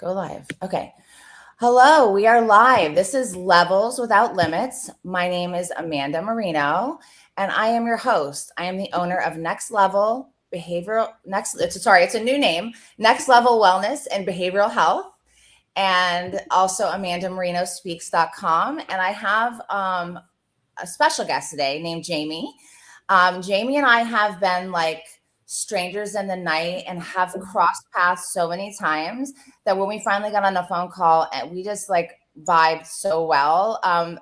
Go live. Okay. Hello, we are live. This is Levels Without Limits. My name is Amanda Marino, and I am your host. I am the owner of Next Level Behavioral it's a new name, Next Level Wellness and Behavioral Health, and also AmandaMarinoSpeaks.com. And I have a special guest today named Jaime. Jaime and I have been like strangers in the night and have crossed paths so many times that when we finally got on a phone call and we just like vibed so well.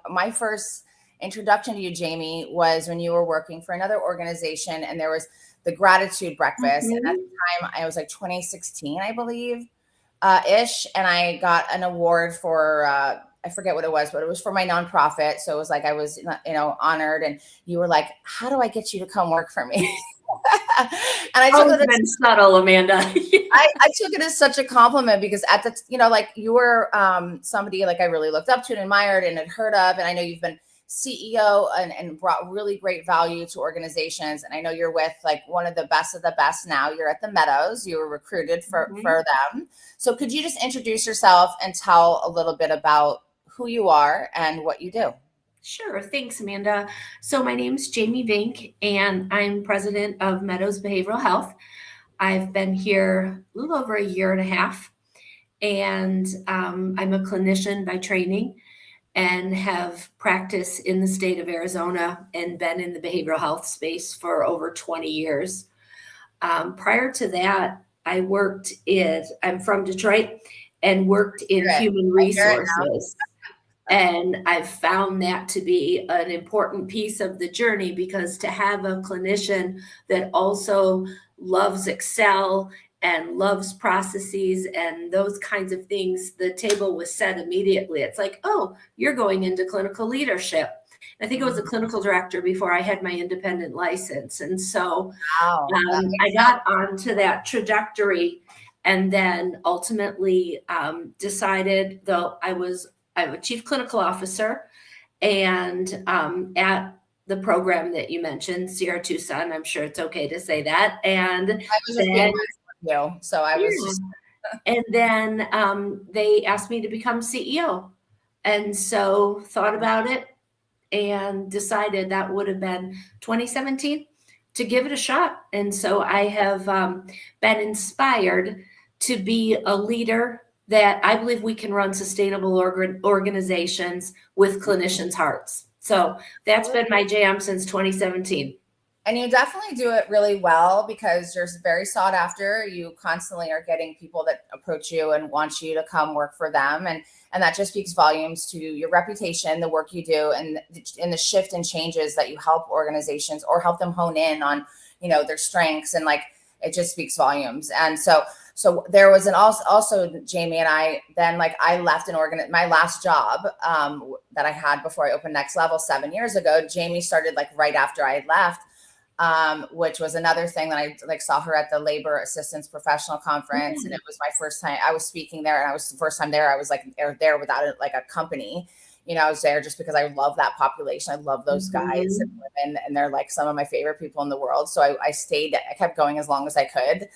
My first introduction to you, Jaime, was when you were working for another organization and there was the gratitude breakfast. And at the time I was like 2016, I believe, ish. And I got an award for, I forget what it was, but it was for my nonprofit. So it was like, I was, honored. And you were like, how do I get you to come work for me? And I took it as subtle, Amanda. I took it as such a compliment because at the, like you were somebody like I really looked up to and admired and had heard of. And I know you've been CEO and brought really great value to organizations. And I know you're with like one of the best now. You're at the Meadows. You were recruited for them. So could you just introduce yourself and tell a little bit about who you are and what you do? Sure. Thanks, Amanda. So my name's Jaime Vinck, and I'm president of Meadows Behavioral Health. I've been here a little over a year and a half, and I'm a clinician by training and have practiced in the state of Arizona and been in the behavioral health space for over 20 years. Prior to that, I'm from Detroit and worked in human resources. And I've found that to be an important piece of the journey because to have a clinician that also loves Excel and loves processes and those kinds of things, the table was set immediately. It's like, oh, you're going into clinical leadership. I think I was a clinical director before I had my independent license. And so I got onto that trajectory and then ultimately decided, though I'm a chief clinical officer and at the program that you mentioned, Sierra Tucson. I'm sure it's okay to say that. And I was just and then they asked me to become CEO. And so thought about it and decided that would have been 2017 to give it a shot. And so I have been inspired to be a leader that I believe we can run sustainable organizations with clinicians' hearts. So that's been my jam since 2017. And you definitely do it really well because you're very sought after. You constantly are getting people that approach you and want you to come work for them. And that just speaks volumes to your reputation, the work you do, and the shift and changes that you help organizations or help them hone in on, their strengths. And like, it just speaks volumes. And so there was also Jaime and I, then like I left my last job that I had before I opened Next Level 7 years ago. Jaime started like right after I had left, which was another thing that I like saw her at the Labor Assistance Professional Conference. And it was my first time I was speaking there. And the first time there, I was like there without a company. I was there just because I love that population. I love those guys and women, and they're like some of my favorite people in the world. So I stayed, I kept going as long as I could.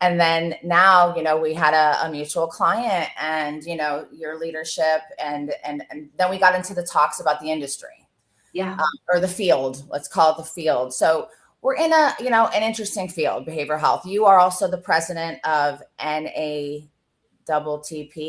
And then now, we had a mutual client and, your leadership and then we got into the talks about the industry. Yeah. Or the field, let's call it the field. So we're in an interesting field, behavioral health. You are also the president of NAATP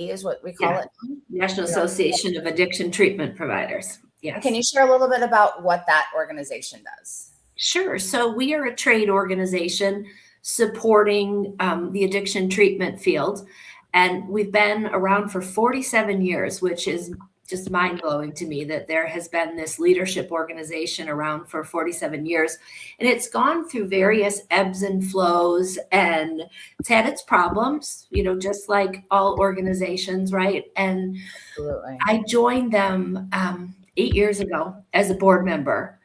is what we call it. National Association of Addiction Treatment Providers. Yes. Can you share a little bit about what that organization does? Sure. So we are a trade organization supporting the addiction treatment field. And we've been around for 47 years, which is just mind-blowing to me that there has been this leadership organization around for 47 years. And it's gone through various ebbs and flows, and it's had its problems, just like all organizations, right? And Absolutely. I joined them 8 years ago as a board member.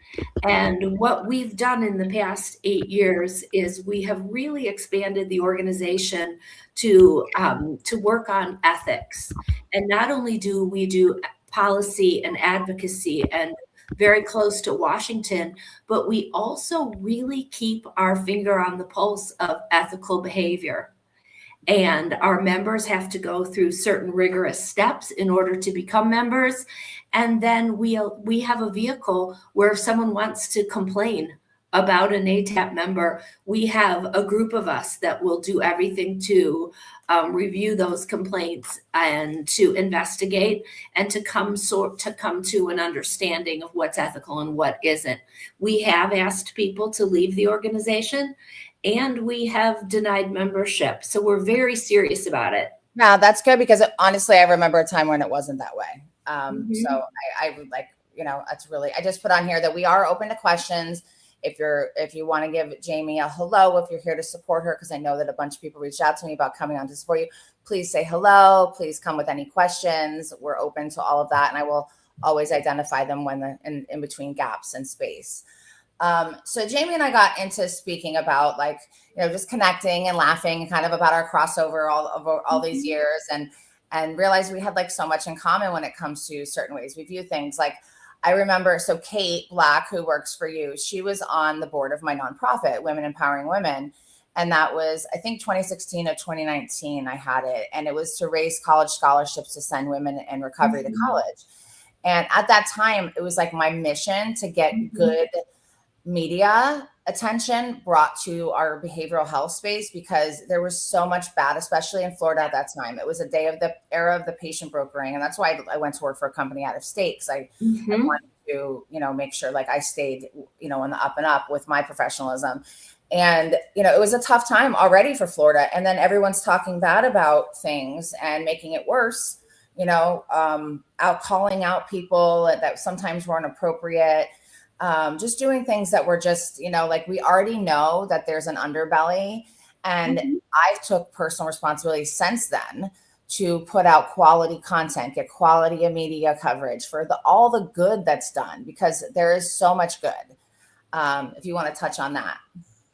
And what we've done in the past 8 years is we have really expanded the organization to work on ethics. And not only do we do policy and advocacy and very close to Washington, but we also really keep our finger on the pulse of ethical behavior. and our members have to go through certain rigorous steps in order to become members. And then we have a vehicle where if someone wants to complain about an NAATP member, we have a group of us that will do everything to review those complaints and to investigate and to come to an understanding of what's ethical and what isn't. We have asked people to leave the organization, and we have denied membership. So we're very serious about it. Yeah, that's good, because honestly, I remember a time when it wasn't that way. So I would like, that's really, I just put on here that we are open to questions. If you want to give Jamie a hello, if you're here to support her, because I know that a bunch of people reached out to me about coming on to support you, please say hello. Please come with any questions. We're open to all of that. And I will always identify them when in between gaps in space. So Jamie and I got into speaking about just connecting and laughing kind of about our crossover all these years, and realized we had so much in common when it comes to certain ways we view things. I remember, so Kate Black, who works for you, she was on the board of my nonprofit, Women Empowering Women. And that was, I think, 2016 or 2019, I had it. And it was to raise college scholarships to send women in recovery to college. And at that time, it was my mission to get good media attention brought to our behavioral health space, because there was so much bad, especially in Florida at that time. It was a day of the era of the patient brokering. And that's why I went to work for a company out of state, because I wanted to, make sure I stayed, in the up and up with my professionalism. And, it was a tough time already for Florida. And then everyone's talking bad about things and making it worse, calling out people that sometimes weren't appropriate. Just doing things that were just, we already know that there's an underbelly. And I took personal responsibility since then to put out quality content, get quality media coverage for all the good that's done, because there is so much good. If you want to touch on that.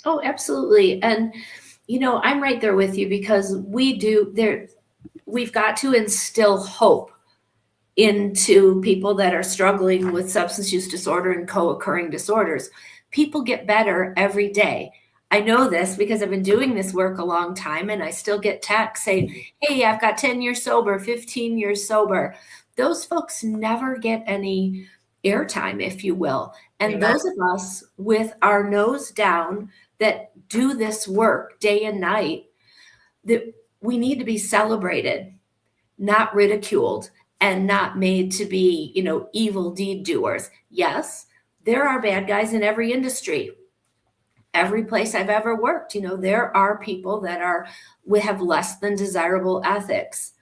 Oh, absolutely. And, I'm right there with you, because we've got to instill hope into people that are struggling with substance use disorder and co-occurring disorders. People get better every day. I know this because I've been doing this work a long time, and I still get texts saying, hey, I've got 10 years sober, 15 years sober. Those folks never get any airtime, if you will. And those of us with our nose down that do this work day and night, that we need to be celebrated, not ridiculed, and not made to be, evil deed doers. Yes, there are bad guys in every industry. Every place I've ever worked, there are people that we have less than desirable ethics.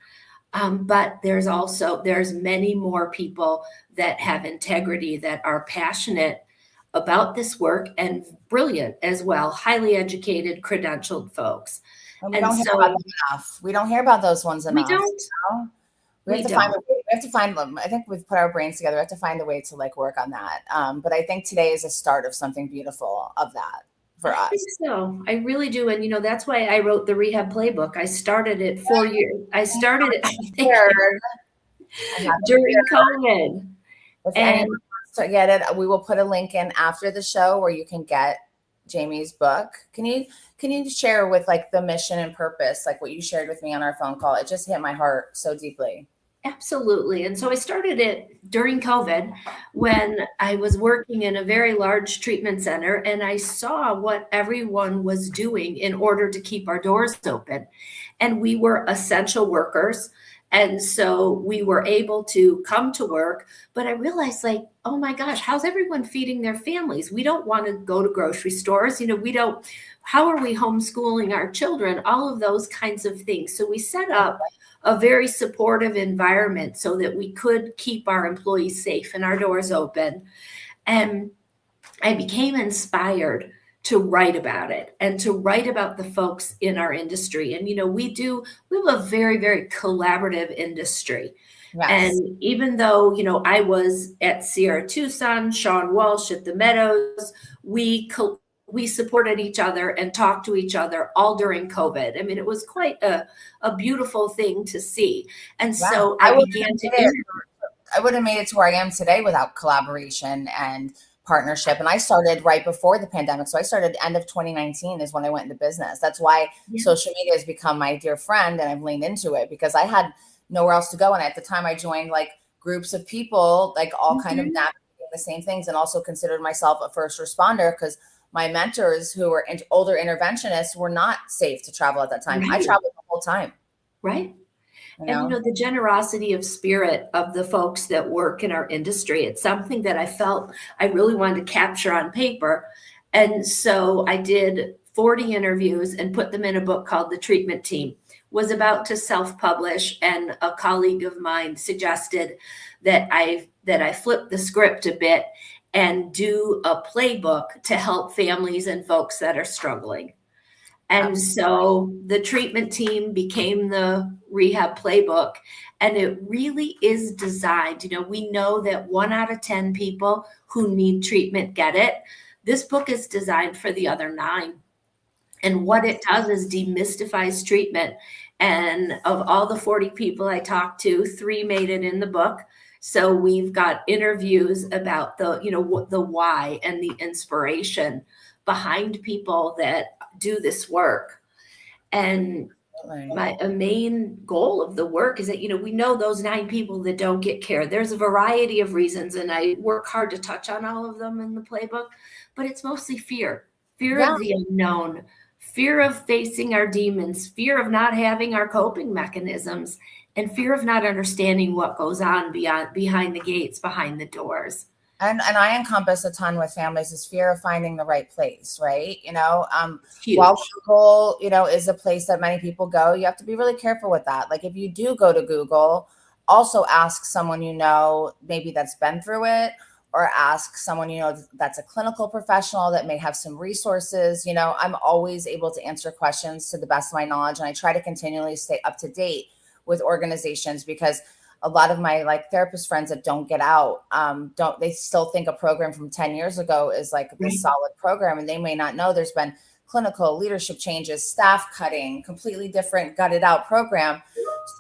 But there's many more people that have integrity, that are passionate about this work, and brilliant as well, highly educated, credentialed folks. And we don't hear about them enough. We don't hear about those ones enough. We don't. We have to find them. I think we've put our brains together. We have to find a way to work on that. But I think today is a start of something beautiful of that for us. I think so. I really do. And, that's why I wrote the Rehab Playbook. I started it 4 years. I started it during COVID. If anyone wants to get it, we will put a link in after the show where you can get Jamie's book. Can you share with the mission and purpose, what you shared with me on our phone call? It just hit my heart so deeply. Absolutely. And so I started it during COVID when I was working in a very large treatment center, and I saw what everyone was doing in order to keep our doors open. And we were essential workers. And so we were able to come to work, but I realized oh my gosh, how's everyone feeding their families? We don't want to go to grocery stores. How are we homeschooling our children? All of those kinds of things. So we set up a very supportive environment so that we could keep our employees safe and our doors open. And I became inspired to write about it and to write about the folks in our industry. And, we have a very, very collaborative industry. Yes. And even though, I was at Sierra Tucson, Sean Walsh at the Meadows, we supported each other and talked to each other all during COVID. I mean, it was quite a beautiful thing to see. And so I wouldn't have made it to where I am today without collaboration and partnership. And I started right before the pandemic. So I started end of 2019 is when I went into business. That's why social media has become my dear friend, and I've leaned into it because I had nowhere else to go. And at the time I joined like groups of people, like all kind of navigating the same things, and also considered myself a first responder because my mentors who were older interventionists were not safe to travel at that time. I traveled the whole time. Right. And the generosity of spirit of the folks that work in our industry, it's something that I felt I really wanted to capture on paper. And so I did 40 interviews and put them in a book called The Treatment Team. Was about to self-publish, and a colleague of mine suggested that I flip the script a bit and do a playbook to help families and folks that are struggling. And so the treatment team became the Rehab Playbook, and it really is designed. We know that 1 out of 10 people who need treatment get it. This book is designed for the other 9. And what it does is demystifies treatment. And of all the 40 people I talked to, 3 made it in the book. So we've got interviews about the why and the inspiration behind people that do this work. And a main goal of the work is that, we know those 9 people that don't get care. There's a variety of reasons, and I work hard to touch on all of them in the playbook, but it's mostly fear of the unknown, fear of facing our demons, fear of not having our coping mechanisms, and fear of not understanding what goes on behind the gates, behind the doors. And I encompass a ton with families is fear of finding the right place, right? Huge. While Google, is a place that many people go, you have to be really careful with that. Like if you do go to Google, also ask someone maybe that's been through it, or ask someone that's a clinical professional that may have some resources. I'm always able to answer questions to the best of my knowledge, and I try to continually stay up to date with organizations because a lot of my therapist friends that don't get out, they still think a program from 10 years ago is like this solid program, and they may not know there's been clinical leadership changes, staff cutting, completely different gutted out program.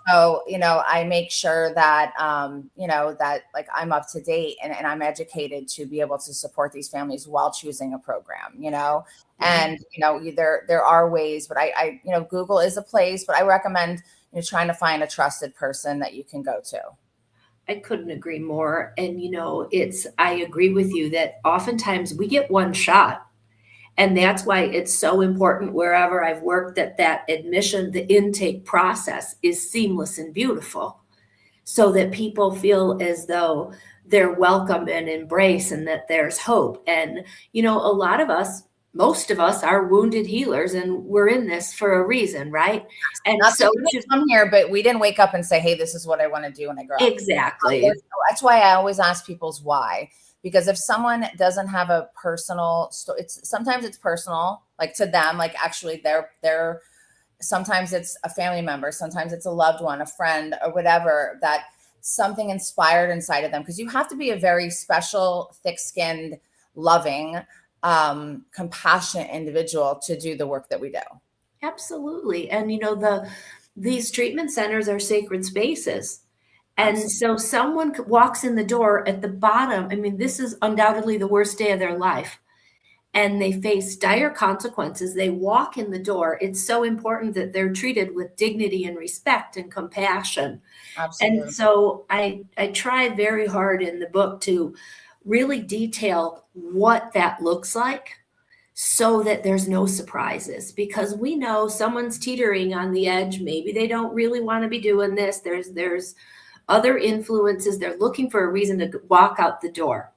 So, I make sure that, that I'm up to date and I'm educated to be able to support these families while choosing a program, and, there are ways, but I Google is a place, but I recommend, trying to find a trusted person that you can go to. I couldn't agree more. And, I agree with you that oftentimes we get one shot. And that's why it's so important wherever I've worked that admission, the intake process is seamless and beautiful so that people feel as though they're welcome and embraced and that there's hope. And, most of us are wounded healers, and we're in this for a reason, right? And not so we come here, but we didn't wake up and say, hey, this is what I want to do when I grow up. Exactly. That's why I always ask people's why. Because if someone doesn't have a personal story, sometimes it's personal, like to them, like actually they're sometimes it's a family member, sometimes it's a loved one, a friend, or whatever, that something inspired inside of them. Because you have to be a very special, thick-skinned, loving, compassionate individual to do the work that we do. Absolutely. And these treatment centers are sacred spaces. And so someone walks in the door at the bottom. I mean, this is undoubtedly the worst day of their life, and they face dire consequences. They walk in the door. It's so important that they're treated with dignity and respect and compassion. Absolutely. And so I try very hard in the book to really detail what that looks like so that there's no surprises, because we know someone's teetering on the edge. Maybe they don't really want to be doing this. There's other influences. They're looking for a reason to walk out the door.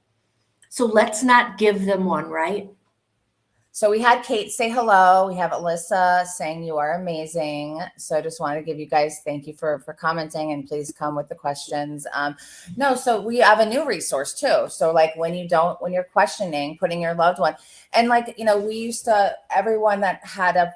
So let's not give them one, right? So we had Kate say hello. We have Alyssa saying you are amazing. So I just wanted to give you guys, thank you for commenting, and please come with the questions. So we have a new resource too. So when you're questioning, putting your loved one, and we used to, everyone that had a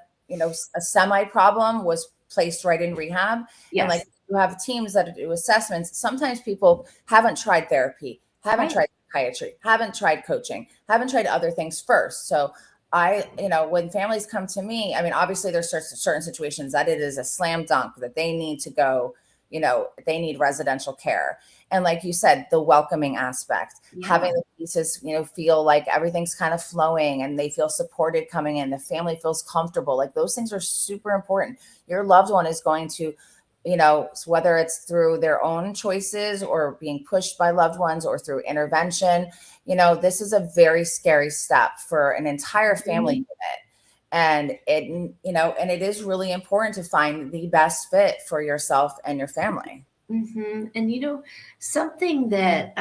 semi problem was placed right in rehab. Yes. And you have teams that do assessments. Sometimes people haven't tried therapy, haven't tried psychiatry, haven't tried coaching, haven't tried other things first. So when families come to me, I mean, obviously there's certain situations that it is a slam dunk that they need to go they need residential care. And like you said, the welcoming aspect, having the pieces, feel like everything's kind of flowing and they feel supported coming in. The family feels comfortable. Like those things are super important. Your loved one is going to, whether it's through their own choices or being pushed by loved ones or through intervention, this is a very scary step for an entire family unit. And it is really important to find the best fit for yourself and your family. Mm-hmm. And something that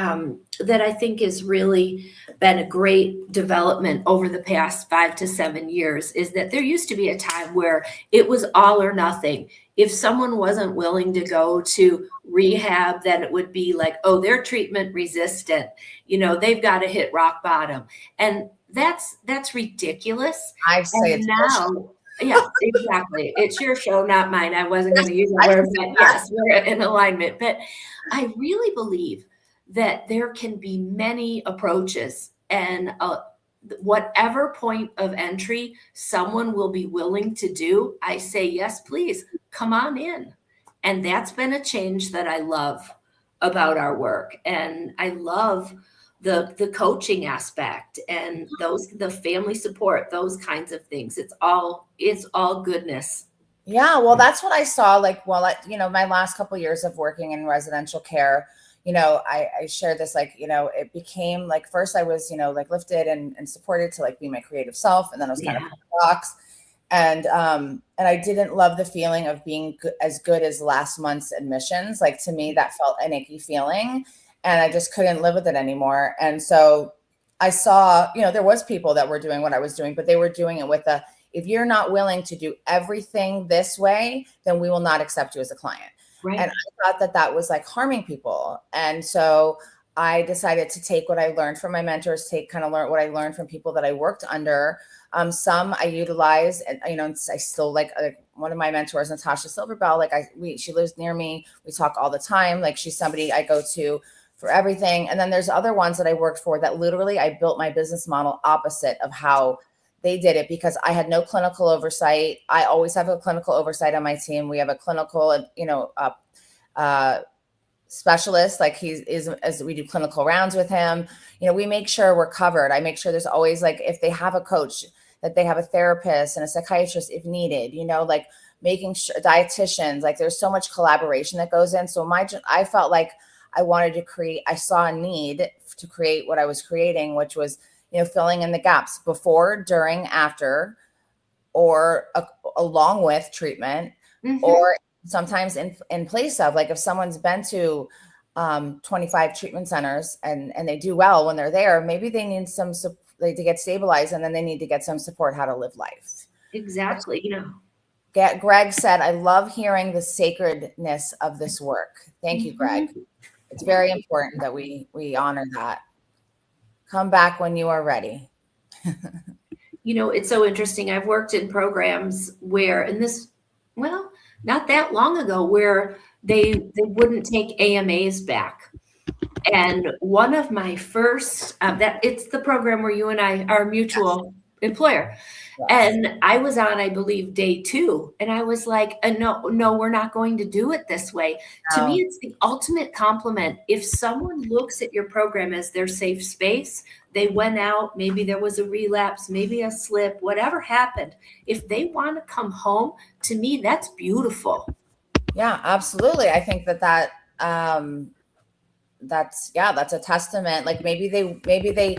that I think has really been a great development over the past 5 to 7 years is that there used to be a time where it was all or nothing. If someone wasn't willing to go to rehab, then it would be like, oh, they're treatment resistant. They've got to hit rock bottom, and that's ridiculous. I say it's now. Yeah, exactly. It's your show, not mine. I wasn't going to use that word, but yes, we're in alignment. But I really believe that there can be many approaches, and whatever point of entry someone will be willing to do, I say, yes, please, come on in. And that's been a change that I love about our work. And I love the coaching aspect and the family support, those kinds of things. It's all goodness. Yeah, well, that's what I saw. Like, my last couple of years of working in residential care, I shared this, it became like, first I was, lifted and supported to be my creative self. And then I was kind of box. And I didn't love the feeling of being as good as last month's admissions. Like, to me, that felt an icky feeling. And I just couldn't live with it anymore. And so I saw, there was people that were doing what I was doing, but they were doing it with if you're not willing to do everything this way, then we will not accept you as a client. Right. And I thought that was harming people. And so I decided to take what I learned from my mentors, learn what I learned from people that I worked under. Some I utilize, and I still one of my mentors, Natasha Silverbell. She lives near me. We talk all the time. She's somebody I go to for everything. And then there's other ones that I worked for that literally I built my business model opposite of how they did it, because I had no clinical oversight. I always have a clinical oversight on my team. We have a clinical, specialist, he is, as we do clinical rounds with him. We make sure we're covered. I make sure there's always if they have a coach, that they have a therapist and a psychiatrist if needed, making sure dietitians, there's so much collaboration that goes in. So I felt like I wanted to I saw a need to create what I was creating, which was, filling in the gaps before, during, after, or along with treatment, or sometimes in place of, if someone's been to 25 treatment centers and they do well when they're there, maybe they need to get stabilized, and then they need to get some support how to live life. Exactly. Greg said, I love hearing the sacredness of this work. Thank you, Greg. It's very important that we honor that. Come back when you are ready. It's so interesting. I've worked in programs where, not that long ago, where they wouldn't take AMAs back. And one of my first, it's the program where you and I are a mutual employer. Yes. And I was on, I believe, day 2. And I was like, no, we're not going to do it this way. No. To me, it's the ultimate compliment. If someone looks at your program as their safe space, they went out, maybe there was a relapse, maybe a slip, whatever happened. If they want to come home, to me, that's beautiful. Yeah, absolutely. I think that's a testament. Maybe they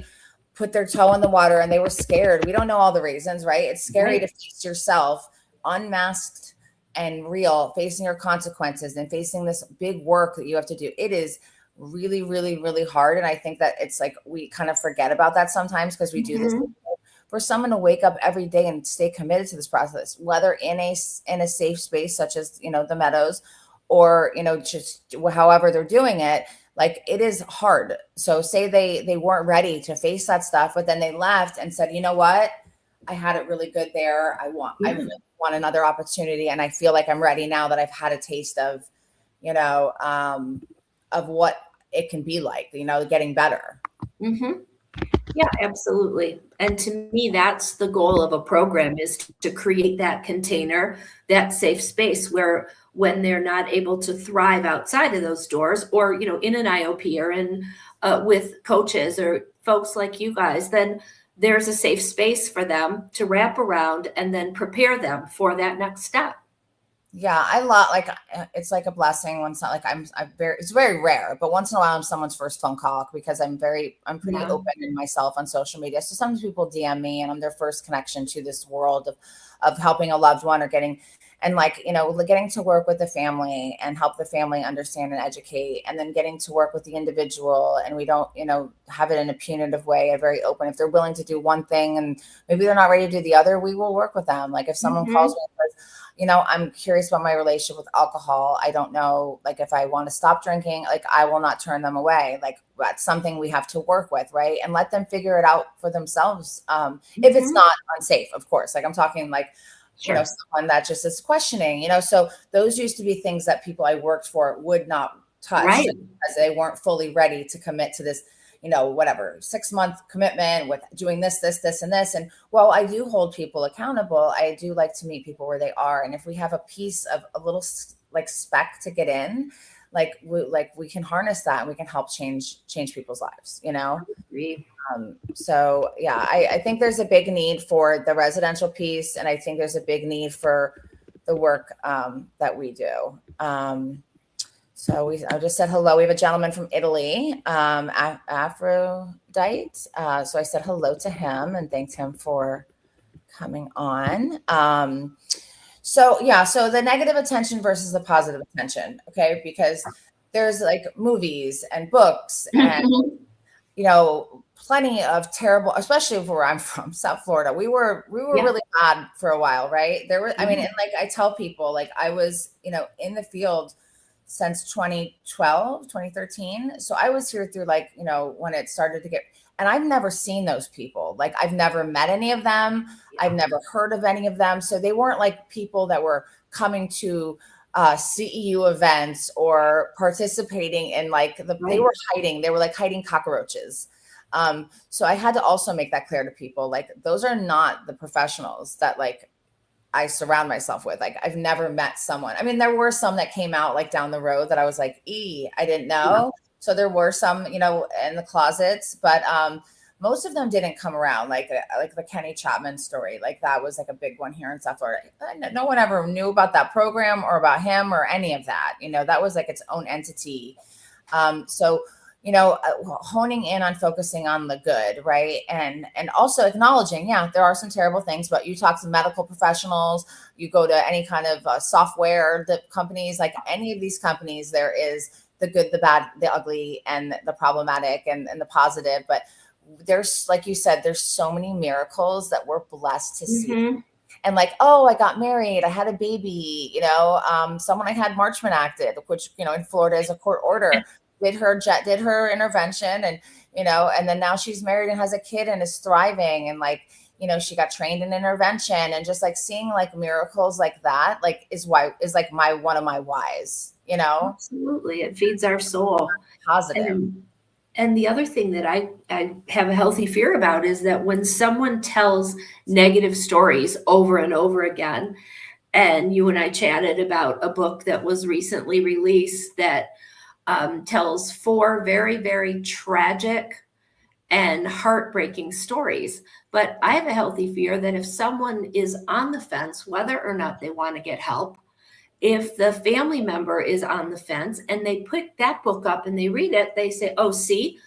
put their toe in the water and they were scared. We don't know all the reasons, right? It's scary to face yourself unmasked and real, facing your consequences and facing this big work that you have to do. It is really, really, really hard. And I think that it's we kind of forget about that sometimes, because we do this. For someone to wake up every day and stay committed to this process, whether in a safe space such as, the Meadows, or, just however they're doing it, it is hard. So say they weren't ready to face that stuff, but then they left and said, you know what? I had it really good there. I really want another opportunity. And I feel like I'm ready now that I've had a taste of, of what it can be like, getting better. Yeah, absolutely. And to me, that's the goal of a program, is to create that container, that safe space where when they're not able to thrive outside of those doors, or, in an IOP or in with coaches or folks like you guys, then there's a safe space for them to wrap around and then prepare them for that next step. Yeah, I love, like, it's like a blessing when it's not like it's very rare, but once in a while I'm someone's first phone call, because I'm pretty Yeah. open in myself on social media. So sometimes people DM me and I'm their first connection to this world of helping a loved one or getting, and like, getting to work with the family and help the family understand and educate, and then getting to work with the individual. And we don't, have it in a punitive way, a very open. If they're willing to do one thing and maybe they're not ready to do the other, we will work with them. Like if someone calls me and says, I'm curious about my relationship with alcohol, I don't know, like if I want to stop drinking, like I will not turn them away. Like that's something we have to work with, right? And let them figure it out for themselves. If it's not unsafe, of course. Like I'm talking like, Sure. someone that just is questioning, so those used to be things that people I worked for would not touch, Right. because they weren't fully ready to commit to this, whatever 6-month commitment with doing this, and this. And while I do hold people accountable, I do like to meet people where they are. And if we have a piece of a little like speck to get in, we can harness that and we can help change people's lives, So yeah, I think there's a big need for the residential piece, and I think there's a big need for the work that we do. So I just said hello. We have a gentleman from Italy, Aphrodite. So I said hello to him and thanked him for coming on. So the negative attention versus the positive attention. Okay. Because there's like movies and books and, plenty of terrible, especially where I'm from, South Florida. We were really bad for a while, right? There were, and like I tell people, like I was, in the field since 2013. So I was here through like, when it started to get, and I've never seen those people. Like I've never met any of them. I've never heard of any of them. So they weren't like people that were coming to CEU events or participating in like they were hiding. They were like hiding cockroaches. So I had to also make that clear to people. Like those are not the professionals that like I surround myself with. Like I've never met someone. I mean, there were some that came out like down the road that I was like, I didn't know. So there were some, in the closets, but most of them didn't come around. Like the Kenny Chapman story, like that was like a big one here in South Florida. No one ever knew about that program or about him or any of that. That was like its own entity. So honing in on focusing on the good, right? And also acknowledging, there are some terrible things, but you talk to medical professionals, you go to any kind of software companies, like any of these companies, there is the good, the bad, the ugly, and the problematic and the positive. But there's, like you said, there's so many miracles that we're blessed to see. And like, I got married, I had a baby, someone I had Marchman acted, which, in Florida is a court order. Did her intervention, and and then now she's married and has a kid and is thriving, and like she got trained in intervention, and just like seeing like miracles like that like is one of my whys. Absolutely, it feeds our soul. Positive. And the other thing that I have a healthy fear about is that when someone tells negative stories over and over again, and you and I chatted about a book that was recently released that tells 4 very, very tragic and heartbreaking stories. But I have a healthy fear that if someone is on the fence, whether or not they want to get help, if the family member is on the fence and they pick that book up and they read it, they say, oh, see,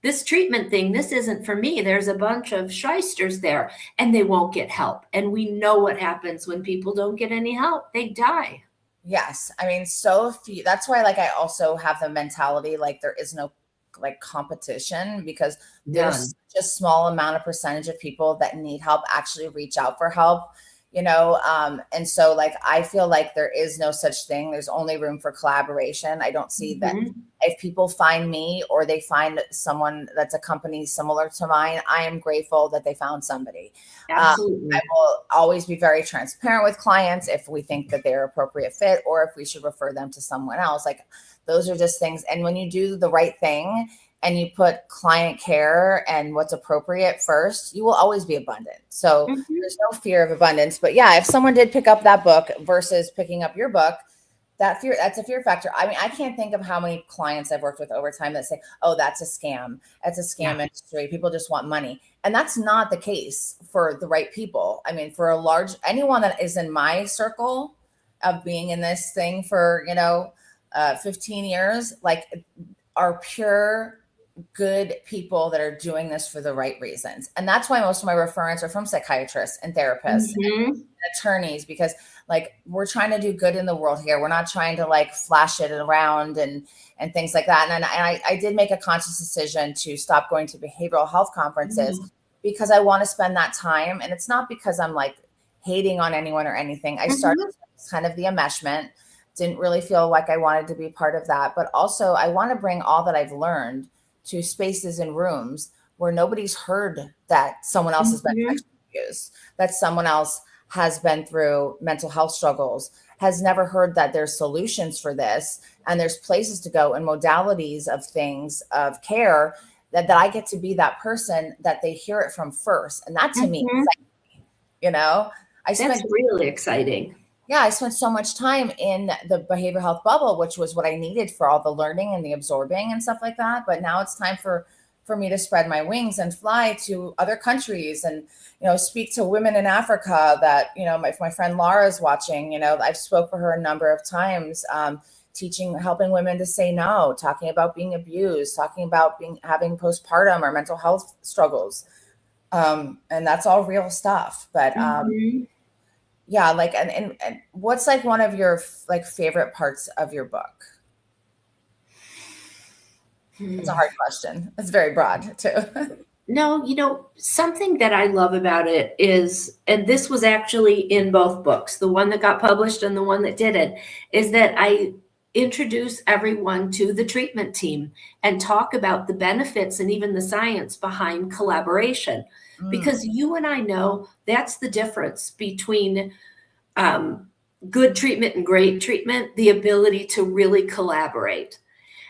this treatment thing, this isn't for me. There's a bunch of shysters there, and they won't get help. And we know what happens when people don't get any help. They die. Yes. I mean, so few. That's why, like, I also have the mentality, like, there is no like competition, because there's such a small amount of percentage of people that need help actually reach out for help, and so like, I feel like there is no such thing. There's only room for collaboration. I don't see that if people find me or they find someone that's a company similar to mine, I am grateful that they found somebody. Absolutely. I will always be very transparent with clients if we think that they're appropriate fit or if we should refer them to someone else. Like those are just things. And when you do the right thing and you put client care and what's appropriate first, you will always be abundant. So there's no fear of abundance. But yeah, if someone did pick up that book versus picking up your book, that's a fear factor. I mean, I can't think of how many clients I've worked with over time that say, oh, that's a scam. It's a scam industry. People just want money. And that's not the case for the right people. I mean, for anyone that is in my circle of being in this thing for, 15 years, like, are pure good people that are doing this for the right reasons. And that's why most of my referrals are from psychiatrists and therapists and attorneys, because like, we're trying to do good in the world here. We're not trying to like flash it around and things like that. And I did make a conscious decision to stop going to behavioral health conferences because I want to spend that time. And it's not because I'm like hating on anyone or anything. I started kind of the enmeshment, didn't really feel like I wanted to be part of that. But also I want to bring all that I've learned to spaces and rooms where nobody's heard that someone else has been sexually abused, that someone else has been through mental health struggles, has never heard that there's solutions for this. And there's places to go and modalities of things of care that I get to be that person that they hear it from first. And that to me, that's really exciting. Yeah, I spent so much time in the behavioral health bubble, which was what I needed for all the learning and the absorbing and stuff like that. But now it's time for me to spread my wings and fly to other countries and, speak to women in Africa that, my friend Laura is watching. I've spoke for her a number of times, helping women to say no, talking about being abused, talking about having postpartum or mental health struggles. And that's all real stuff. But yeah, like, and what's like one of your like favorite parts of your book? It's a hard question. It's very broad too. No, something that I love about it is, and this was actually in both books, the one that got published and the one that didn't, is that I introduce everyone to the treatment team and talk about the benefits and even the science behind collaboration. Because you and I know that's the difference between good treatment and great treatment, the ability to really collaborate.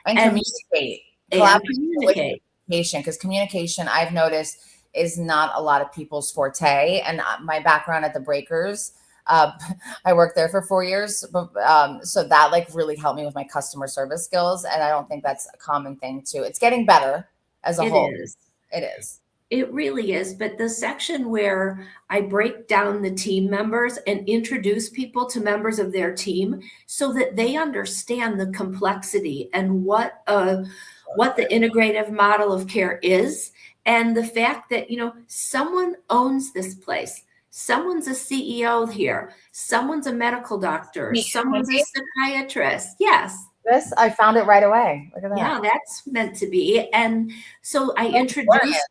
And communicate. Communicate. Because communication, I've noticed, is not a lot of people's forte. And my background at the Breakers, I worked there for 4 years. So that like really helped me with my customer service skills. And I don't think that's a common thing too. It's getting better as a whole. It is. It really is. But the section where I break down the team members and introduce people to members of their team so that they understand the complexity and what the integrative model of care is, and the fact that, someone owns this place. Someone's a CEO here. Someone's a medical doctor. Someone's a psychiatrist. Yes. This, I found it right away. Look at that. Yeah, that's meant to be. And so I introduced.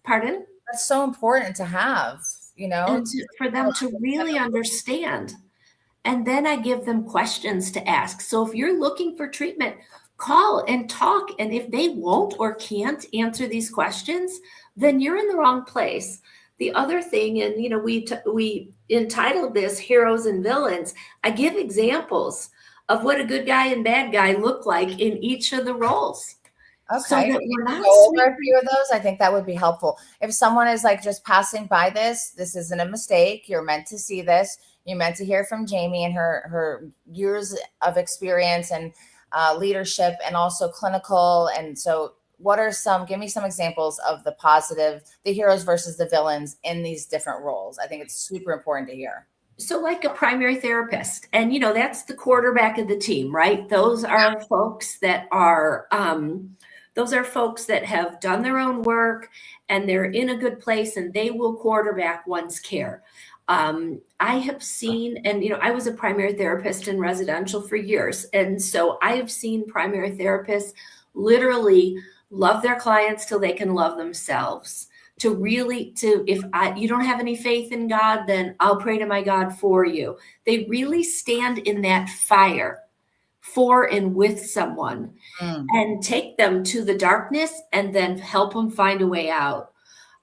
Pardon? That's so important to have, and for them to really understand. And then I give them questions to ask. So if you're looking for treatment, call and talk. And if they won't or can't answer these questions, then you're in the wrong place. The other thing, and we entitled this Heroes and Villains. I give examples of what a good guy and bad guy look like in each of the roles. Okay. So that we're not go over a few of those. I think that would be helpful. If someone is like just passing by this isn't a mistake. You're meant to see this. You're meant to hear from Jaime and her years of experience and leadership and also clinical. And so give me some examples of the heroes versus the villains in these different roles. I think it's super important to hear. So like a primary therapist, and that's the quarterback of the team, right? Those are folks that are folks that have done their own work and they're in a good place and they will quarterback one's care. I have seen, and I was a primary therapist in residential for years. And so I have seen primary therapists literally love their clients till they can love themselves. If you don't have any faith in God, then I'll pray to my God for you. They really stand in that fire for and with someone and take them to the darkness and then help them find a way out.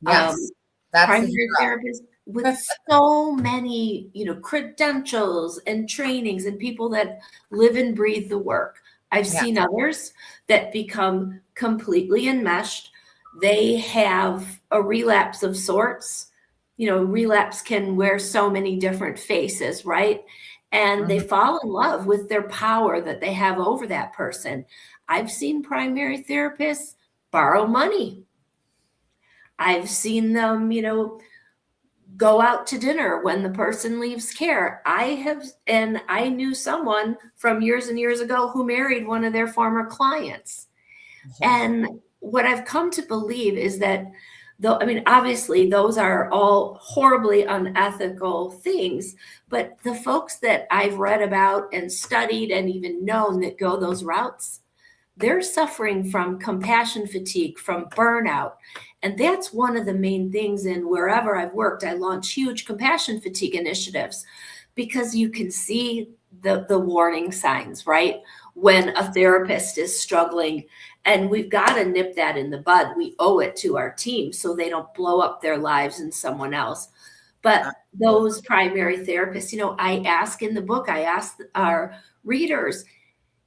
Yes, that's primary therapists with so many, credentials and trainings and people that live and breathe the work. I've Yeah. seen others that become completely enmeshed. They have a relapse of sorts. Relapse can wear so many different faces, right? And they Mhm. fall in love with their power that they have over that person. I've seen primary therapists borrow money. I've seen them, go out to dinner when the person leaves care. I knew someone from years and years ago who married one of their former clients. Yeah. And what I've come to believe is that, though, obviously those are all horribly unethical things, but the folks that I've read about and studied and even known that go those routes, they're suffering from compassion fatigue, from burnout. And that's one of the main things in wherever I've worked. I launch huge compassion fatigue initiatives because you can see the warning signs, right? When a therapist is struggling, and we've got to nip that in the bud. We owe it to our team so they don't blow up their lives in someone else. But those primary therapists, I ask in the book, I ask our readers,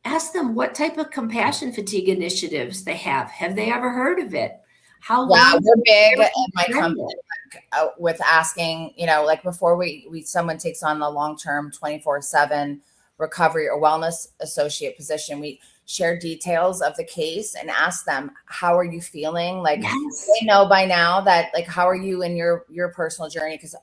ask them what type of compassion fatigue initiatives they have. Have they ever heard of it? How long? We're big in my company with asking, like before someone takes on the long-term 24/7 recovery or wellness associate position, we share details of the case and ask them, how are you feeling? Like, Yes. they know by now that, like, how are you in your personal journey? Because,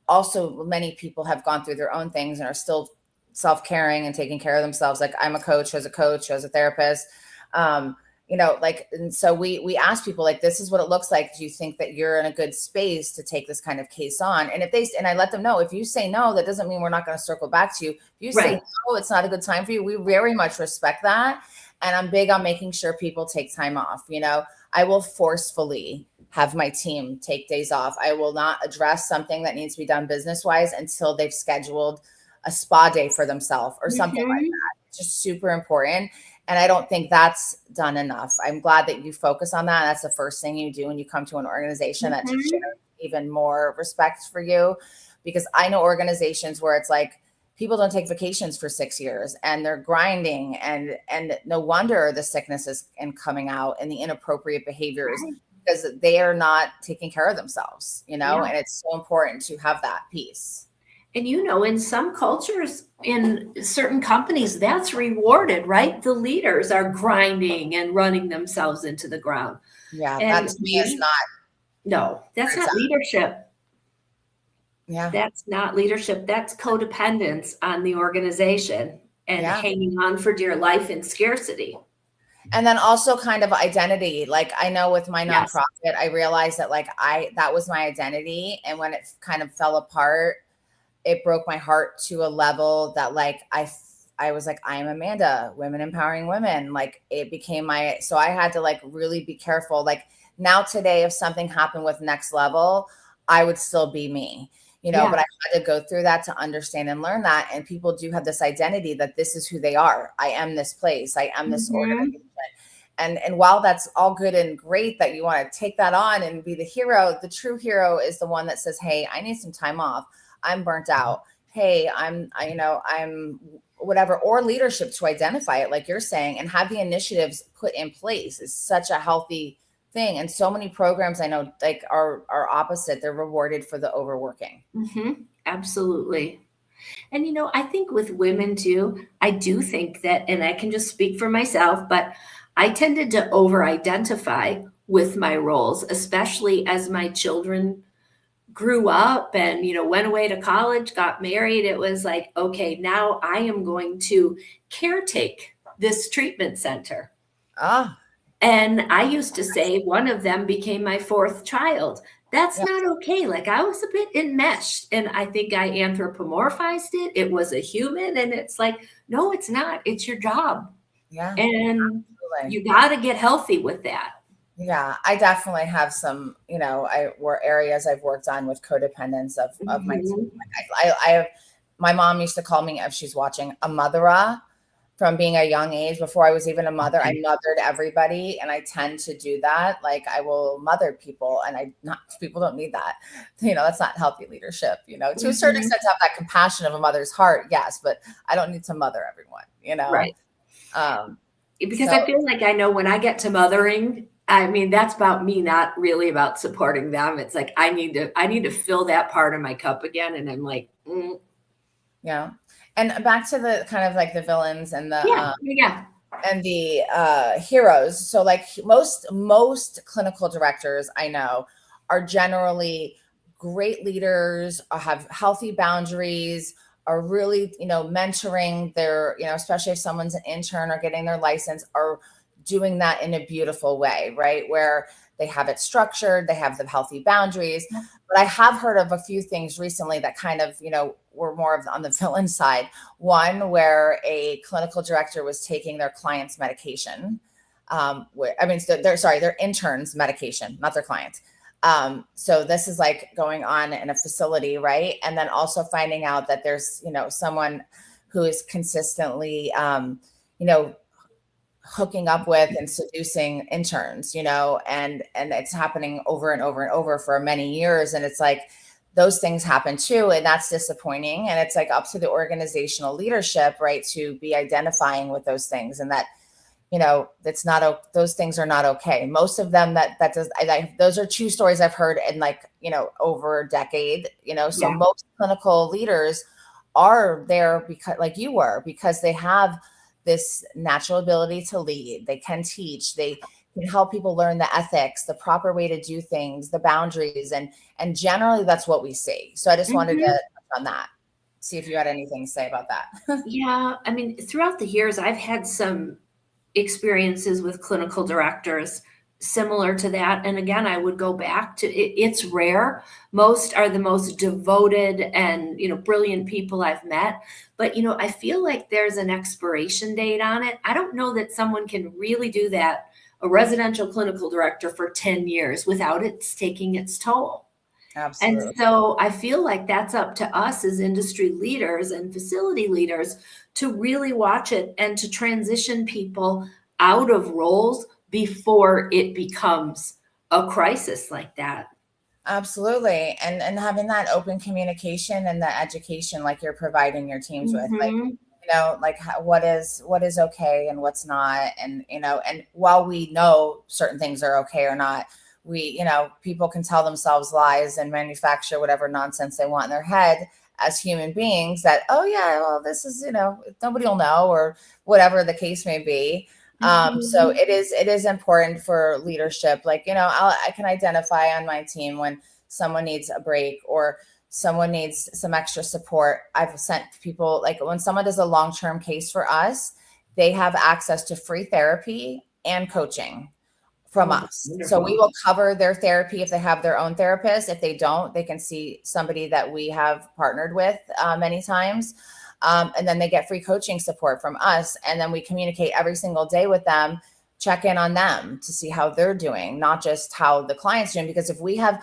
also many people have gone through their own things and are still self-caring and taking care of themselves. Like, I'm a coach, as a therapist. And so we ask people, like, this is what it looks like. Do you think that you're in a good space to take this kind of case on? And I let them know, if you say no, that doesn't mean we're not going to circle back to you. If you say no, it's not a good time for you. We very much respect that. And I'm big on making sure people take time off. I will forcefully have my team take days off. I will not address something that needs to be done business-wise until they've scheduled a spa day for themselves or something like that. It's just super important. And I don't think that's done enough. I'm glad that you focus on that. That's the first thing you do when you come to an organization that should share even more respect for you. Because I know organizations where it's like, people don't take vacations for 6 years and they're grinding, and no wonder the sickness is coming out and the inappropriate behaviors, because they are not taking care of themselves, and it's so important to have that piece. And in some cultures, in certain companies, that's rewarded, right? The leaders are grinding and running themselves into the ground. Yeah, that to me is not. No, that's not leadership. Yeah. That's not leadership. That's codependence on the organization and hanging on for dear life in scarcity. And then also kind of identity. Like, I know with my nonprofit, I realized that that was my identity. And when it kind of fell apart, it broke my heart to a level that I was like, I am Amanda, women empowering women. Like, it became so I had to really be careful. Like, now today, if something happened with Next Level, I would still be me, but I had to go through that to understand and learn that. And people do have this identity that this is who they are. I am this place. I am this organization. And while that's all good and great that you want to take that on and be the hero, the true hero is the one that says, hey, I need some time off. I'm burnt out. Hey, I'm whatever, or leadership to identify it, like you're saying, and have the initiatives put in place is such a healthy thing. And so many programs I know are opposite. They're rewarded for the overworking. Absolutely. And, I think with women too, I do think that, and I can just speak for myself, but I tended to over-identify with my roles, especially as my children grew up and, went away to college, got married. It was like, okay, now I am going to caretake this treatment center. And I used to say one of them became my fourth child. That's not okay. I was a bit enmeshed, and I think I anthropomorphized it. It was a human, and it's like, no, it's not. It's your job. Yeah. And you got to get healthy with that. Yeah, I definitely have some, areas I've worked on with codependence of my team. I have, my mom used to call me, if she's watching, a mothera from being a young age. Before I was even a mother, I mothered everybody. And I tend to do that. I will mother people, and people don't need that. That's not healthy leadership, to a certain extent, to have that compassion of a mother's heart. Yes. But I don't need to mother everyone, Right. Because So I feel like I know when I get to mothering, I mean, that's about me, not really about supporting them. It's like I need to fill that part of my cup again. And I'm like, yeah. And back to the kind of like the villains and yeah. And the heroes. So like most clinical directors I know are generally great leaders, have healthy boundaries, are really, mentoring their, especially if someone's an intern or getting their license, are doing that in a beautiful way, right? Where they have it structured, they have the healthy boundaries. But I have heard of a few things recently that kind of, were more of on the villain side. One where a clinical director was taking their client's medication. Their intern's medication, not their clients. So this is like going on in a facility, right? And then also finding out that there's, someone who is consistently, hooking up with and seducing interns, and it's happening over and over and over for many years. And it's like, those things happen too. And that's disappointing. And it's like up to the organizational leadership, right, to be identifying with those things. And that, that's not, those things are not okay. Most of them those are true stories I've heard in over a decade, so most clinical leaders are there because like you were, because they have this natural ability to lead. They can teach, they can help people learn the ethics, the proper way to do things, the boundaries. And generally that's what we see. So I just wanted to touch on that, see if you had anything to say about that. Yeah. I mean, throughout the years, I've had some experiences with clinical directors similar to that. And again, I would go back to it's rare. Most are the most devoted and, brilliant people I've met. But, I feel like there's an expiration date on it. I don't know that someone can really do that, a residential clinical director for 10 years without it taking its toll. Absolutely. And so I feel like that's up to us as industry leaders and facility leaders to really watch it and to transition people out of roles before it becomes a crisis like that. Absolutely. And having that open communication and the education like you're providing your teams with, like, what is okay and what's not. And, and while we know certain things are okay or not, we, people can tell themselves lies and manufacture whatever nonsense they want in their head as human beings that, oh yeah, well, this is, nobody will know, or whatever the case may be. So it is important for leadership. Like, I can identify on my team when someone needs a break or someone needs some extra support. I've sent people, like when someone does a long-term case for us, they have access to free therapy and coaching from us. Wonderful. So we will cover their therapy if they have their own therapist. If they don't, they can see somebody that we have partnered with many times. And then they get free coaching support from us. And then we communicate every single day with them, check in on them to see how they're doing, not just how the client's doing. Because if we have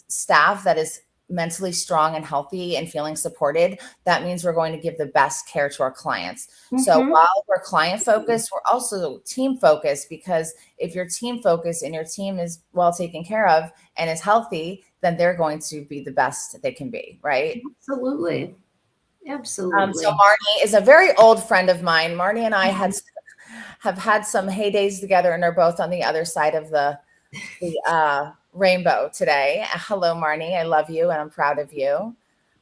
staff that is mentally strong and healthy and feeling supported, that means we're going to give the best care to our clients. So while we're client focused, we're also team focused, because if you're team focused and your team is well taken care of and is healthy, then they're going to be the best they can be, right? Absolutely. So Marnie is a very old friend of mine. Marnie and I have had some heydays together and are both on the other side of the rainbow today. Hello, Marnie. I love you and I'm proud of you.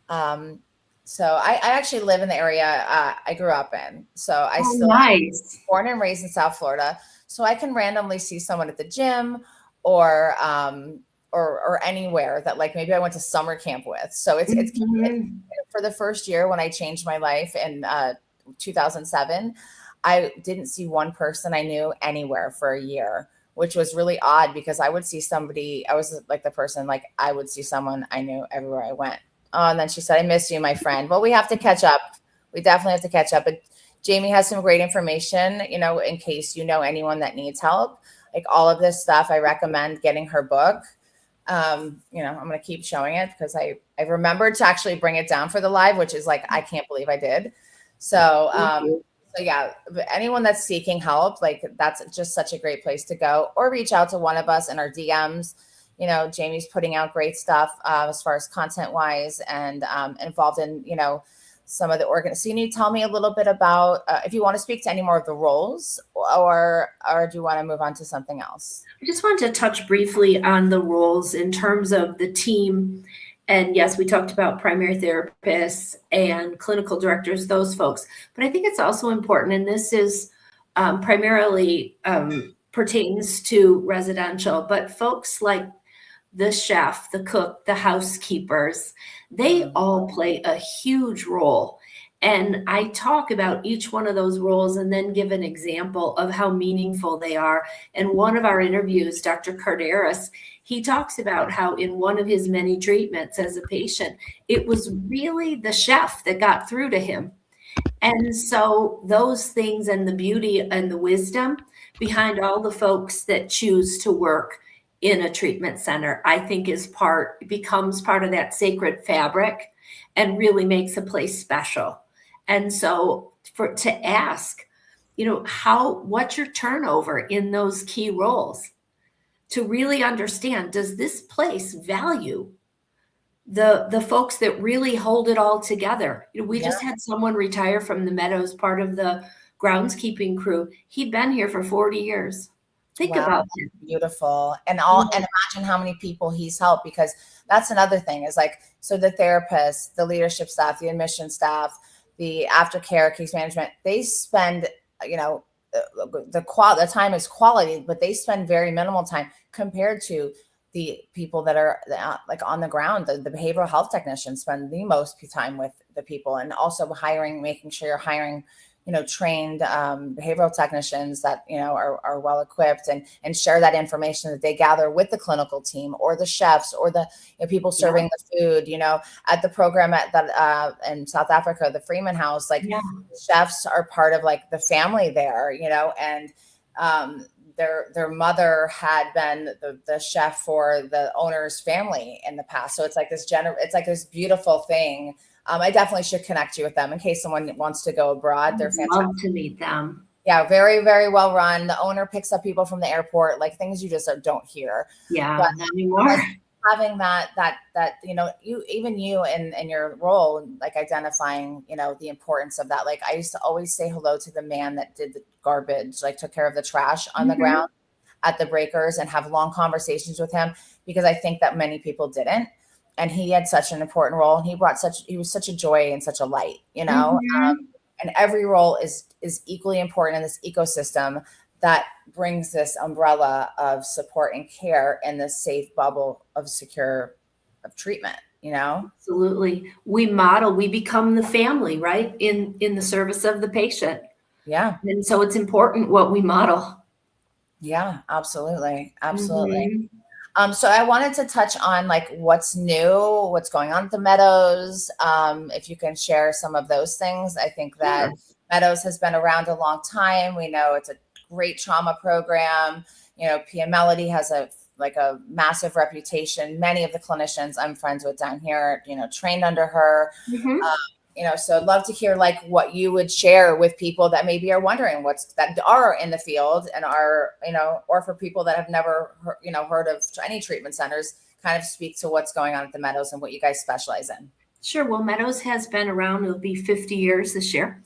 So I actually live in the area I grew up in. So I am born and raised in South Florida. So I can randomly see someone at the gym or anywhere that, like, maybe I went to summer camp with. So it's for the first year when I changed my life in 2007, I didn't see one person I knew anywhere for a year, which was really odd because I would see somebody, I was like the person, like I would see someone I knew everywhere I went. Oh, and then she said, I miss you, my friend. Well, we have to catch up. We definitely have to catch up. But Jamie has some great information, in case anyone that needs help. Like all of this stuff, I recommend getting her book. I'm going to keep showing it because I remembered to actually bring it down for the live, which is like, I can't believe I did. So yeah, anyone that's seeking help, like that's just such a great place to go, or reach out to one of us in our DMs. Jamie's putting out great stuff as far as content wise and involved in, some of the so you need to tell me a little bit about if you want to speak to any more of the roles, or do you want to move on to something else? I just wanted to touch briefly on the roles in terms of the team. And yes, we talked about primary therapists and clinical directors, those folks. But I think it's also important, and this is primarily pertains to residential, but folks like the chef, the cook, the housekeepers, they all play a huge role. And I talk about each one of those roles and then give an example of how meaningful they are. In one of our interviews, Dr. Carderas, he talks about how in one of his many treatments as a patient, it was really the chef that got through to him. And so those things and the beauty and the wisdom behind all the folks that choose to work in a treatment center, I think becomes part of that sacred fabric and really makes a place special. And so to ask, what's your turnover in those key roles, to really understand, does this place value the folks that really hold it all together? We just had someone retire from the Meadows, part of the groundskeeping crew. He'd been here for 40 years. Think about it. Beautiful. And imagine how many people he's helped, because that's another thing is so the therapists, the leadership staff, the admission staff, the aftercare, case management, they spend, the time is quality, but they spend very minimal time compared to the people that are on the ground. The behavioral health technicians spend the most time with the people, and also making sure you're hiring trained behavioral technicians that are well equipped and share that information that they gather with the clinical team or the chefs or the people serving the food. At the program in South Africa, the Freeman House, chefs are part of the family there, and their mother had been the chef for the owner's family in the past. So it's this beautiful thing. I definitely should connect you with them in case someone wants to go abroad. They're fantastic. Love to meet them. Yeah, very, very well run. The owner picks up people from the airport, things you just don't hear. Yeah, but not anymore. Having that you in your role, identifying, the importance of that. I used to always say hello to the man that did the garbage, took care of the trash on the ground at the breakers, and have long conversations with him, because I think that many people didn't. And he had such an important role, and he was such a joy and such a light, and every role is equally important in this ecosystem that brings this umbrella of support and care in this safe bubble of treatment, Absolutely. We become the family, right? In the service of the patient. Yeah. And so it's important what we model. Yeah, absolutely. Absolutely. So I wanted to touch on what's new, what's going on at the Meadows. If you can share some of those things. I think that Meadows has been around a long time. We know it's a great trauma program. Pia Melody has a massive reputation. Many of the clinicians I'm friends with down here, trained under her. So I'd love to hear what you would share with people that maybe are wondering that are in the field and are, or for people that have never heard of any treatment centers, kind of speak to what's going on at the Meadows and what you guys specialize in. Sure. Well, Meadows has been around, it'll be 50 years this year.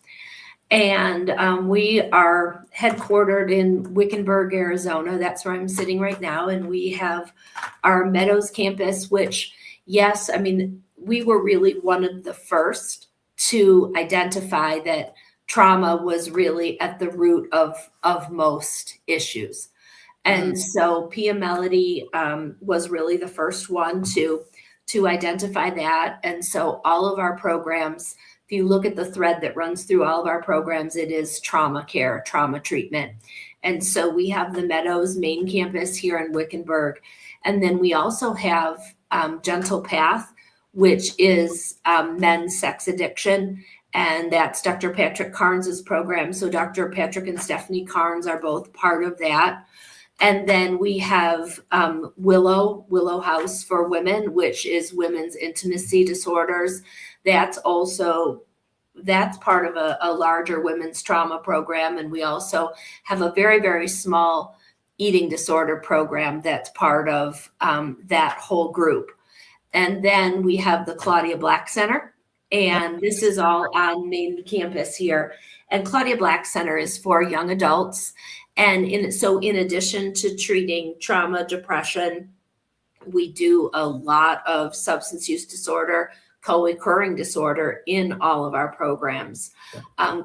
And we are headquartered in Wickenburg, Arizona. That's where I'm sitting right now. And we have our Meadows campus, which, yes, we were really one of the first to identify that trauma was really at the root of most issues. And so Pia Melody was really the first one to identify that. And so all of our programs, if you look at the thread that runs through all of our programs, it is trauma care, trauma treatment. And so we have the Meadows main campus here in Wickenburg. And then we also have Gentle Path, which is men's sex addiction. And that's Dr. Patrick Carnes' program. So Dr. Patrick and Stefanie Carnes are both part of that. And then we have Willow House for Women, which is women's intimacy disorders. That's part of a larger women's trauma program. And we also have a very, very small eating disorder program that's part of that whole group. And then we have the Claudia Black Center, And this is all on main campus here. And Claudia Black Center is for young adults. And in addition to treating trauma, depression, we do a lot of substance use disorder, co-occurring disorder in all of our programs.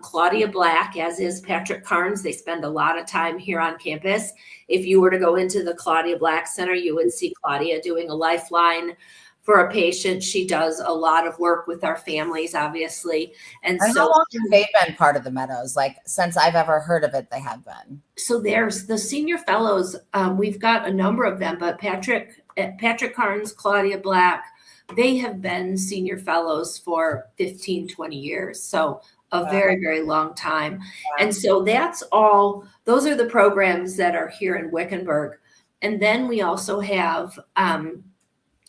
Claudia Black, as is Patrick Carnes, they spend a lot of time here on campus. If you were to go into the Claudia Black Center, you would see Claudia doing a lifeline for a patient. She does a lot of work with our families, obviously. And so how long have they been part of the Meadows? Like, since I've ever heard of it, they have been. So there's the senior fellows. We've got a number of them, but Patrick Carnes, Claudia Black, they have been senior fellows for 15, 20 years. So a very, very long time. Wow. And so those are the programs that are here in Wickenburg. And then we also have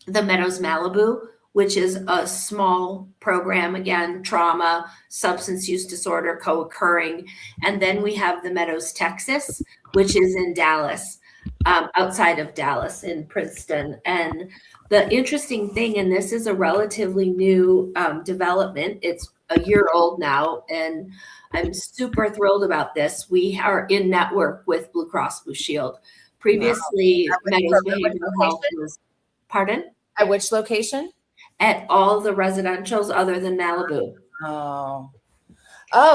the Meadows Malibu, which is a small program, again, trauma, substance use disorder, co-occurring. And then we have the Meadows Texas, which is in Dallas, outside of Dallas in Princeton. And the interesting thing, and this is a relatively new development, it's a year old now, and I'm super thrilled about this. We are in network with Blue Cross Blue Shield. Previously, Meadows Behavioral Health was, pardon? At which location? At all the residentials other than Malibu.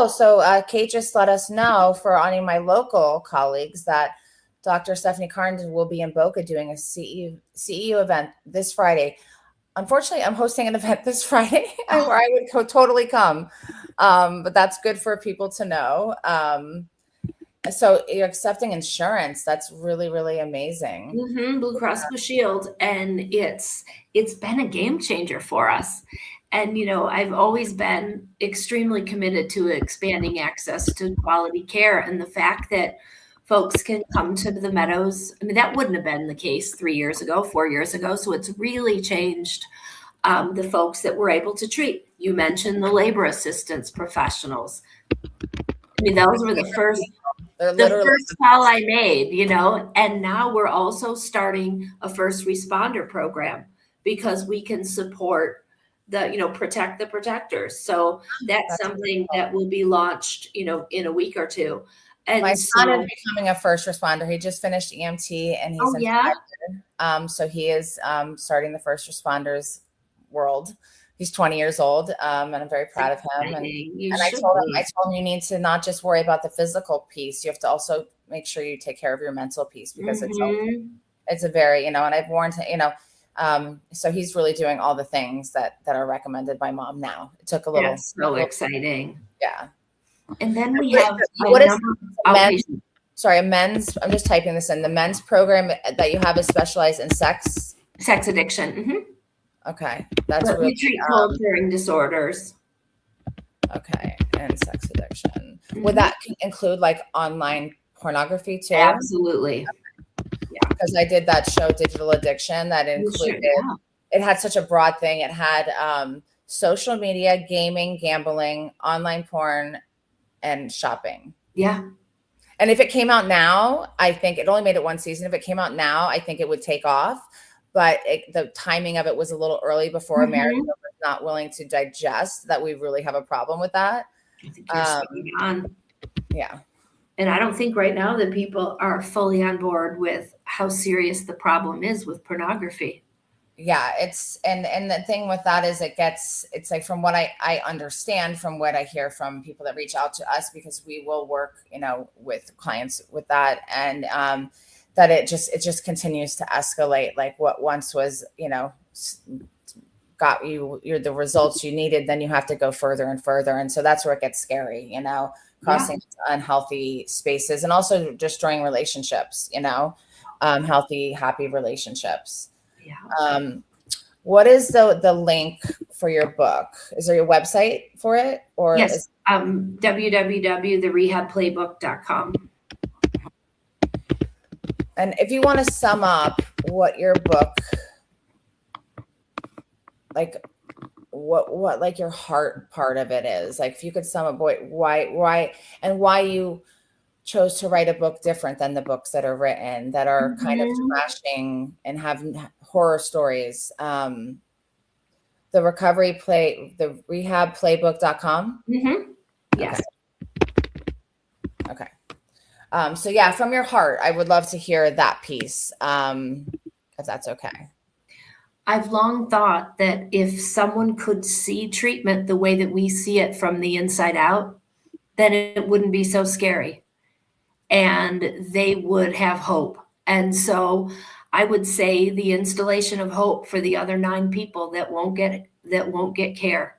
So Kate just let us know for any of my local colleagues that Dr. Stefanie Carnes will be in Boca doing a CEU event this Friday. Unfortunately, I'm hosting an event this Friday where I would totally come, but that's good for people to know. So you're accepting insurance. That's really, really amazing. Mm-hmm. Blue Cross Blue Shield. And it's been a game changer for us. And, I've always been extremely committed to expanding access to quality care. And the fact that folks can come to the Meadows, that wouldn't have been the case 3 years ago, 4 years ago. So it's really changed the folks that we're able to treat. You mentioned the labor assistance professionals. Those were the first call I made, and now we're also starting a first responder program because we can support protect the protectors. So that's something that will be launched, in a week or two. And my son is becoming a first responder. He just finished EMT and he's so he is starting the first responders world. He's 20 years old, and I'm very proud of him. And I told him you need to not just worry about the physical piece. You have to also make sure you take care of your mental piece because it's a very, and I've warned him, so he's really doing all the things that are recommended by mom now. It took a little. That's so exciting. Yeah. And then we have men's, I'm just typing this in. The men's program that you have is specialized in sex addiction. Mm-hmm. Okay. We treat co-occurring disorders. Okay. And sex addiction. Mm-hmm. Would that include like online pornography too? Absolutely. Yeah. Because I did that show, Digital Addiction, that included, it had such a broad thing. It had social media, gaming, gambling, online porn, and shopping. Yeah. And if it came out now, I think it only made it one season. If it came out now, I think it would take off. But the timing of it was a little early before America was not willing to digest that we really have a problem with that. I think you're spot on. Yeah. And I don't think right now that people are fully on board with how serious the problem is with pornography. Yeah, and the thing with that is it's like from what I understand, from what I hear from people that reach out to us, because we will work, with clients with that, and that it just continues to escalate. Like what once was, got you're the results you needed, then you have to go further and further. And so that's where it gets scary, crossing unhealthy spaces and also destroying relationships, healthy, happy relationships. Yeah. What is the link for your book? Is there a website for it? Or yes, www.therehabplaybook.com. And if you want to sum up what your book, like what like your heart part of it is, like if you could sum up why you chose to write a book different than the books that are written that are kind of trashing and have horror stories. the rehabplaybook.com. Mm-hmm. Yes. Okay. So yeah, from your heart, I would love to hear that piece, if that's okay. I've long thought that if someone could see treatment the way that we see it from the inside out, then it wouldn't be so scary and they would have hope. And so I would say the installation of hope for the other 9 people that won't get care.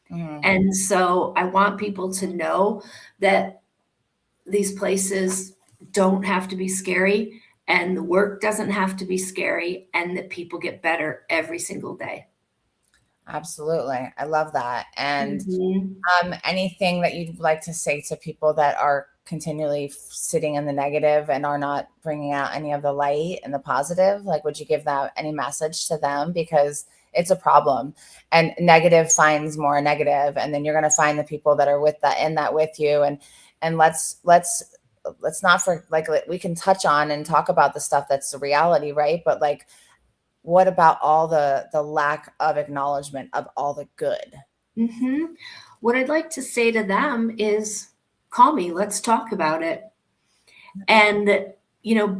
Mhm. And so I want people to know that these places don't have to be scary and the work doesn't have to be scary and that people get better every single day. Absolutely. I love that. And Mm-hmm. anything that you'd like to say to people that are continually sitting in the negative and are not bringing out any of the light and the positive? Like, would you give that any message to them? Because it's a problem, and negative finds more negative, and then you're going to find the people that are with that in that with you. And let's not we can touch on and talk about the stuff that's the reality, right? But like, what about all the lack of acknowledgement of all the good? Mm-hmm. What I'd like to say to them is call me, let's talk about it. And,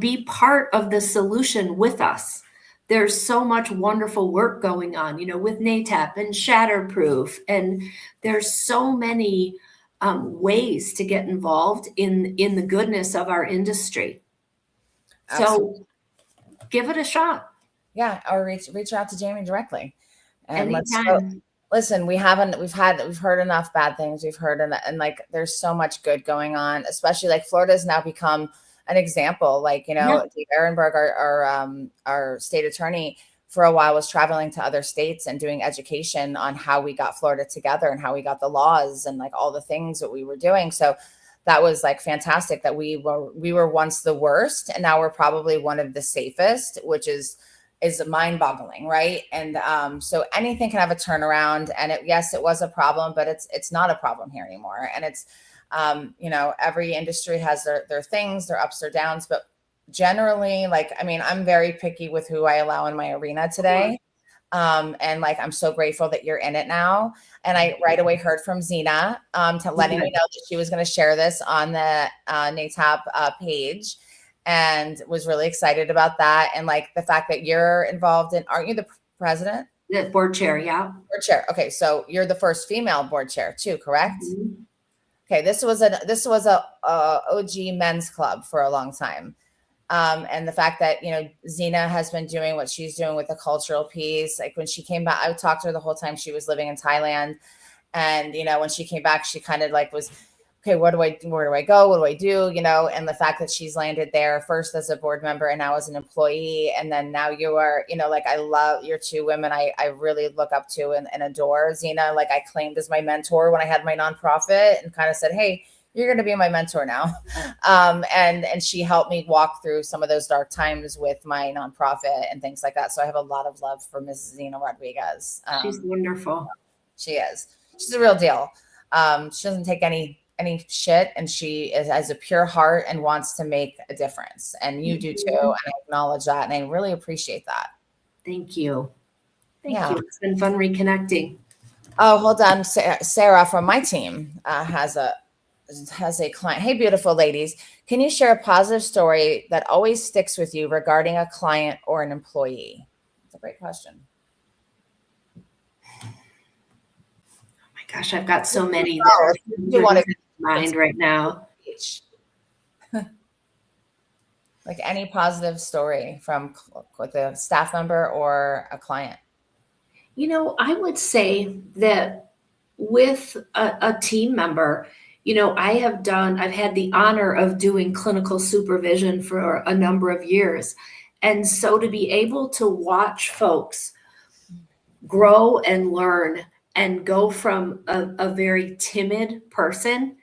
be part of the solution with us. There's so much wonderful work going on, with NAATP and Shatterproof. And there's so many ways to get involved in the goodness of our industry. Absolutely. So give it a shot. Yeah, or reach out to Jaime directly, and Anytime. listen. We've heard enough bad things. We've heard and like there's so much good going on, especially like Florida has now become an example. Like Yeah. Dave Ehrenberg, our state attorney, for a while was traveling to other states and doing education on how we got Florida together and how we got the laws and like all the things that we were doing. So that was like fantastic that we were once the worst and now we're probably one of the safest, which is mind-boggling, right? And so anything can have a turnaround. And yes, it was a problem, but it's not a problem here anymore. And it's every industry has their things, their ups or downs, but generally, like, I mean, I'm very picky with who I allow in my arena today. And like, I'm so grateful that you're in it now. And I right away heard from Zena to letting me know that she was going to share this on the NAATP page, and was really excited about that. And like the fact that you're involved in, aren't you the president? The board chair, yeah. Board chair. Okay, so you're the first female board chair too, correct? Mm-hmm. Okay, this was a OG men's club for a long time. And the fact that, Zena has been doing what she's doing with the cultural piece. Like when she came back, I talked to her the whole time she was living in Thailand. And, when she came back, she kind of like was, okay, where do I go? What do I do? And the fact that she's landed there first as a board member and now as an employee. And then now you are, like, I love your 2 women I really look up to and adore. Zena, like I claimed as my mentor when I had my nonprofit and kind of said, hey, you're going to be my mentor now. And she helped me walk through some of those dark times with my nonprofit and things like that. So I have a lot of love for Mrs. Zena Rodriguez. She's wonderful. She is. She's a real deal. She doesn't take any shit, and she has a pure heart and wants to make a difference. And you do too. And I acknowledge that. And I really appreciate that. Thank you. Thank you. It's been fun reconnecting. Oh, hold on. Sarah from my team has a client. Hey, beautiful ladies. Can you share a positive story that always sticks with you regarding a client or an employee? That's a great question. Oh my gosh, I've got so many that are in my mind right now. Like any positive story from with a staff member or a client? I would say that with a team member, I've had the honor of doing clinical supervision for a number of years. And so to be able to watch folks grow and learn and go from a very timid person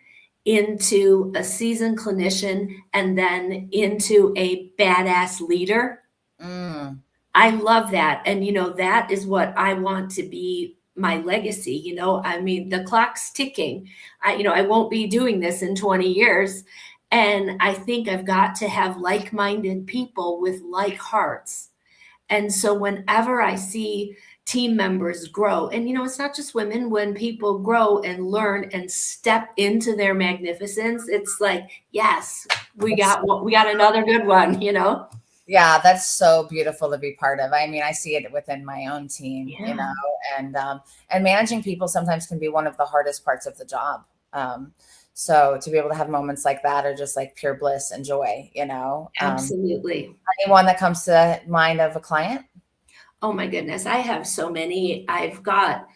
into a seasoned clinician and then into a badass leader. I love that. And, that is what I want to be my legacy. I mean, the clock's ticking. I won't be doing this in 20 years. And I think I've got to have like-minded people with like hearts. And so whenever I see team members grow. And, it's not just women. When people grow and learn and step into their magnificence, it's like, yes, we got another good one, Yeah, that's so beautiful to be part of. I mean, I see it within my own team, and managing people sometimes can be one of the hardest parts of the job. So to be able to have moments like that are just like pure bliss and joy, Absolutely. Anyone that comes to mind of a client? Oh my goodness. I have so many. I've got,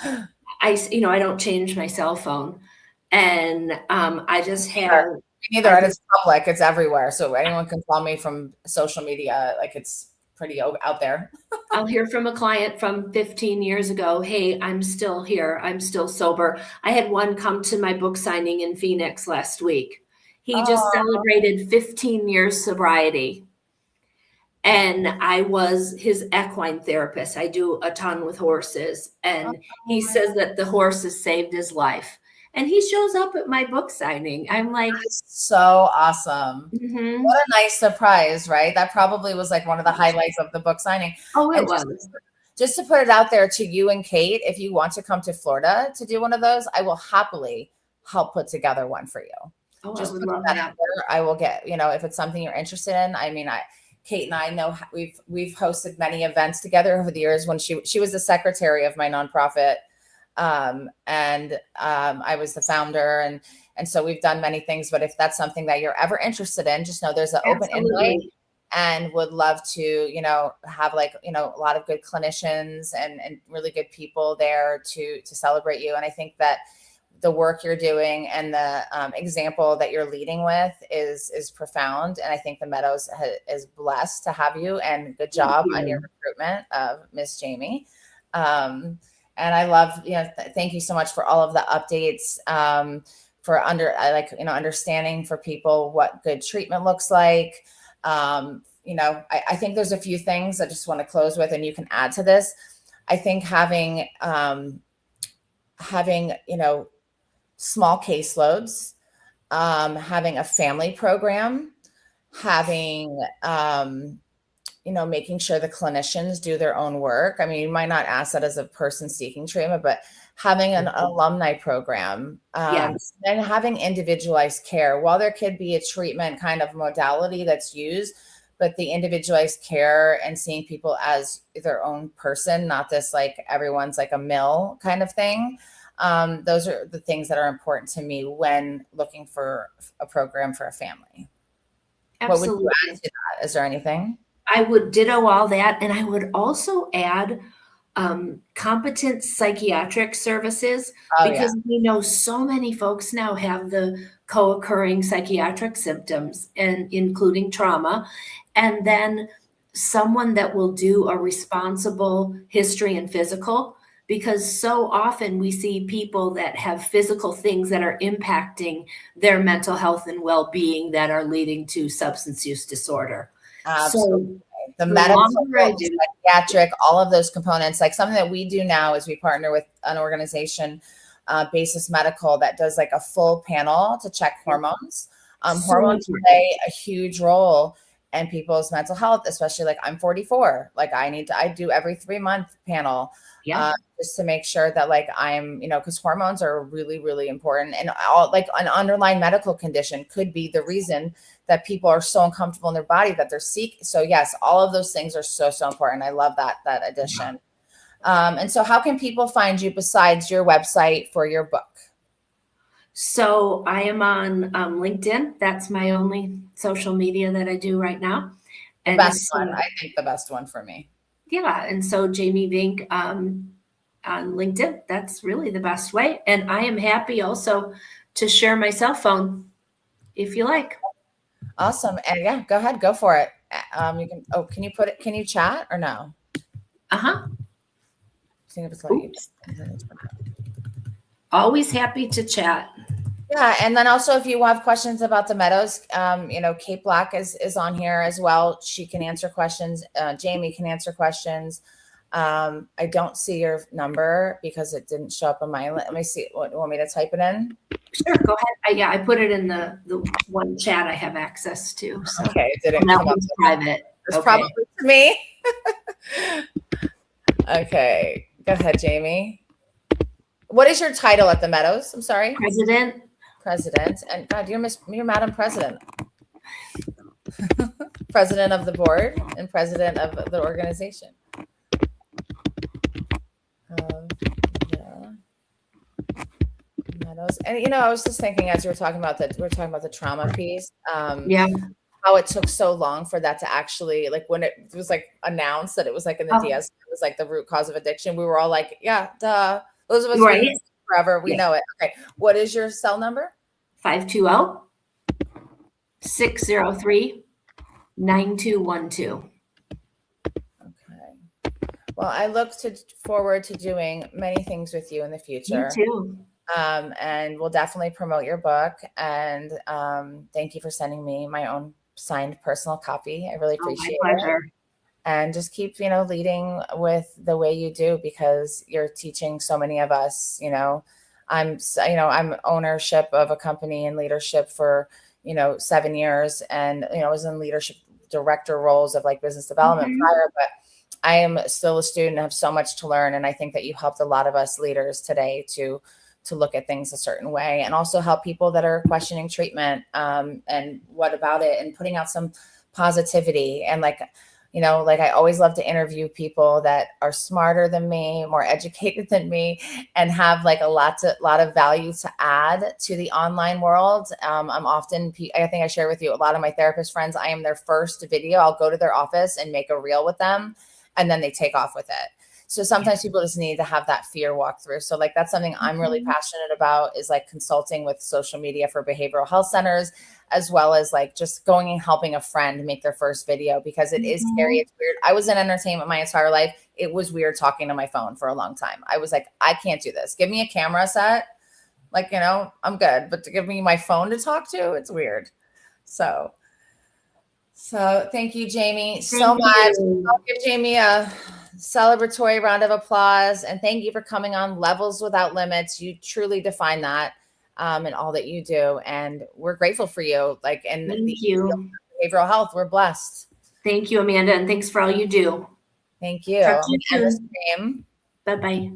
I don't change my cell phone, and I just have. Neither, and it's public, it's everywhere. So anyone can call me from social media. Like, it's pretty out there. I'll hear from a client from 15 years ago. Hey, I'm still here. I'm still sober. I had one come to my book signing in Phoenix last week. He just celebrated 15 years sobriety. And I was his equine therapist. I do a ton with horses. And he says that the horses saved his life. And he shows up at my book signing. I'm like, that's so awesome. Mm-hmm. What a nice surprise, right? That probably was like one of the highlights of the book signing. Oh, it was. Just to put it out there to you and Kate, if you want to come to Florida to do one of those, I will happily help put together one for you. Oh, just put that out there. I will get, if it's something you're interested in. I mean, Kate and I know we've hosted many events together over the years. When she was the secretary of my nonprofit. I was the founder, and so we've done many things, but if that's something that you're ever interested in, just know there's an open invite, and would love to, have a lot of good clinicians and really good people there to celebrate you. And I think that the work you're doing and the example that you're leading with is profound. And I think the Meadows is blessed to have you, and good job on your recruitment of Miss Jaime. And I love, thank you so much for all of the updates, for understanding for people what good treatment looks like. I think there's a few things I just want to close with, and you can add to this. I think having small caseloads, having a family program, having, making sure the clinicians do their own work. I mean, you might not ask that as a person seeking treatment, but having an alumni program, and having individualized care. While there could be a treatment kind of modality that's used, but the individualized care and seeing people as their own person, not this like everyone's like a mill kind of thing. Those are the things that are important to me when looking for a program for a family. Absolutely. What would you add to that? Is there anything? I would ditto all that. And I would also add competent psychiatric services, because we know so many folks now have the co-occurring psychiatric symptoms, and including trauma. And then someone that will do a responsible history and physical, because so often we see people that have physical things that are impacting their mental health and well-being that are leading to substance use disorder. Absolutely. So the medical, psychiatric, all of those components, like something that we do now is we partner with an organization, Basis Medical, that does like a full panel to check hormones. Hormones play a huge role in people's mental health, especially like I'm 44. Like I do every 3-month panel. Just to make sure that like I'm, because hormones are really, really important, and all like an underlying medical condition could be the reason that people are so uncomfortable in their body that they're sick. So yes, all of those things are so, so important. I love that addition. And so how can people find you besides your website for your book? So I am on LinkedIn. That's my only social media that I do right now. The best one, I think the best one for me. Yeah. And so Jaime Vinck on LinkedIn, that's really the best way. And I am happy also to share my cell phone if you like. Awesome. And yeah, go ahead, go for it. You can, can you chat or no? Always happy to chat. Yeah. And then also if you have questions about the Meadows, Kate Black is on here as well. She can answer questions. Jaime can answer questions. I don't see your number because it didn't show up on my, let me see. What, you want me to type it in? Sure, go ahead. I put it in the one chat I have access to. So. Okay, it didn't come up. Private. It's probably to me. Okay, go ahead, Jamie. What is your title at the Meadows? I'm sorry. President. President. And God, you're Madam President. President of the board and president of the organization. Yeah. Meadows. And I was just thinking as we were talking about the trauma piece. Yeah. How it took so long for that to actually, like, when it was like announced that it was like in the DS, it was like the root cause of addiction. We were all like, yeah, duh. Those of us Right. who forever, we know it. Okay. What is your cell number? 520-603-9212. Okay. Well, I look forward to doing many things with you in the future. Me too. And we'll definitely promote your book. And thank you for sending me my own signed personal copy. I really appreciate it. And just keep, leading with the way you do, because you're teaching so many of us. I'm ownership of a company and leadership for 7 years, and I was in leadership director roles of like business development prior, but I am still a student and have so much to learn. And I think that you helped a lot of us leaders today to look at things a certain way, and also help people that are questioning treatment and what about it, and putting out some positivity. And like I always love to interview people that are smarter than me, more educated than me, and have like a lot of value to add to the online world. I think I share with you, a lot of my therapist friends, I am their first video. I'll go to their office and make a reel with them, and then they take off with it. So sometimes people just need to have that fear walk through. So like, that's something I'm really passionate about, is like consulting with social media for behavioral health centers, as well as like just going and helping a friend make their first video, because it is scary. It's weird. I was in entertainment my entire life. It was weird talking to my phone for a long time. I was like, I can't do this. Give me a camera set. Like, I'm good. But to give me my phone to talk to, it's weird. So thank you, Jamie, so much. I'll give Jamie a celebratory round of applause, and thank you for coming on Levels Without Limits. You truly define that in all that you do, and we're grateful for you. Like, and thank you. Behavioral health, we're blessed. Thank you, Amanda, and thanks for all you do. Thank you. Talk to you soon. Bye-bye.